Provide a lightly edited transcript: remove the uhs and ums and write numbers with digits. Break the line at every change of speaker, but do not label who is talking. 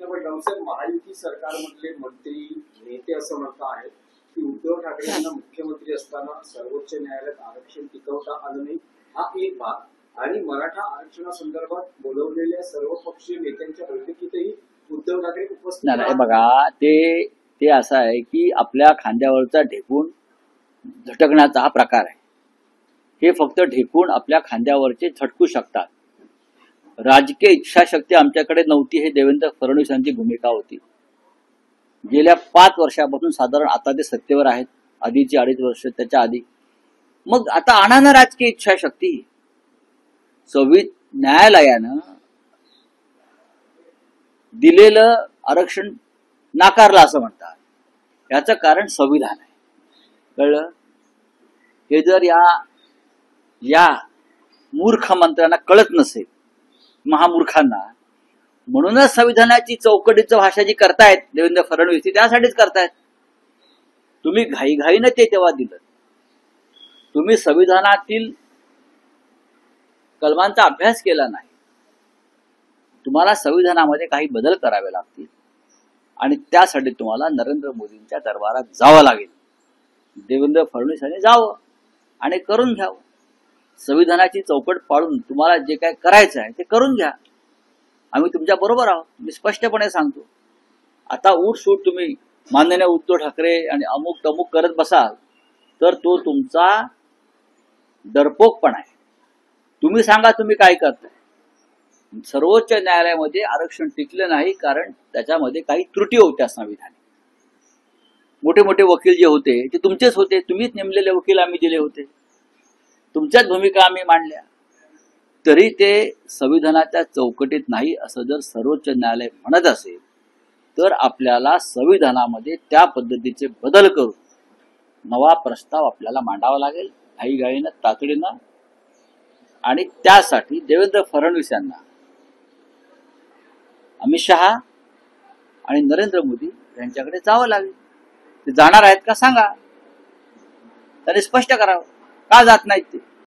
पण रावसाहेब, महायुती सरकारमधले मंत्री नेते असं म्हणत आहेत की उद्धव ठाकरे यांना मुख्यमंत्री असताना सर्वोच्च न्यायालयात आरक्षण टिकवता आलं नाही, हा एक भाग, आणि मराठा आरक्षणासंदर्भात बोलवलेल्या सर्वपक्षीय नेत्यांच्या बैठकीतही उद्धव ठाकरे उपस्थित
नाही बघा, ते असं आहे की आपल्या खांद्यावरचा ढेकून झटकण्याचा हा प्रकार आहे. हे फक्त ढेकून आपल्या खांद्यावरचे झटकू शकतात. राजकीय इच्छाशक्ती आमच्याकडे नव्हती, हे देवेंद्र फडणवीस यांची भूमिका होती. गेल्या 5 वर्षापासून साधारण आता ते सत्तेवर आहेत, आधीची 2.5 वर्ष त्याच्या आधी. मग आता आणा ना राजकीय इच्छाशक्ती. न्यायालयानं दिलेलं आरक्षण नाकारलं असं म्हणतात. याचं कारण संविधान आहे. कळलं? हे जर या मूर्ख मंत्र्यांना कळत नसेल, महामूर्खांना, म्हणूनच संविधानाची चौकटीचं भाषा जी करतायत देवेंद्र फडणवीस, त्यासाठीच करतायत. तुम्ही घाईघाईनं ते तेव्हा दिलं. तुम्ही संविधानातील कलमांचा अभ्यास केला नाही. तुम्हाला संविधानामध्ये काही बदल करावे लागतील आणि त्यासाठी तुम्हाला नरेंद्र मोदींच्या दरबारात जावं लागेल. देवेंद्र फडणवीस यांनी जावं आणि करून घ्यावं. संविधानाची चौकट पाळून तुम्हाला जे काय करायचं आहे ते करून घ्या. आम्ही तुमच्या बरोबर आहोत, मी स्पष्टपणे सांगतो. आता उठसूट तुम्ही माननीय उद्धव ठाकरे आणि अमुक तमुक करत बसाल तर तो तुमचा डरपोकपणा आहे. तुम्ही सांगा तुम्ही काय करताय. सर्वोच्च न्यायालयामध्ये आरक्षण टिकलं नाही कारण त्याच्यामध्ये काही त्रुटी होत्या संविधानात. मोठे मोठे वकील जे होते ते तुमचेच होते, तुम्हीच नेमलेले वकील आम्ही दिले होते, तुमच्याच भूमिका आम्ही मांडल्या. तरी ते संविधानाच्या चौकटीत नाही असं जर सर्वोच्च न्यायालय म्हणत असेल तर आपल्याला संविधानामध्ये त्या पद्धतीचे बदल करून नवा प्रस्ताव आपल्याला मांडावा लागेल, घाईघाईनं, तातडीनं. आणि त्यासाठी देवेंद्र फडणवीस यांना अमित शहा आणि नरेंद्र मोदी यांच्याकडे जावं लागेल. ते जाणार आहेत का सांगा, त्यांनी स्पष्ट करावं. का जात नाहीत ते.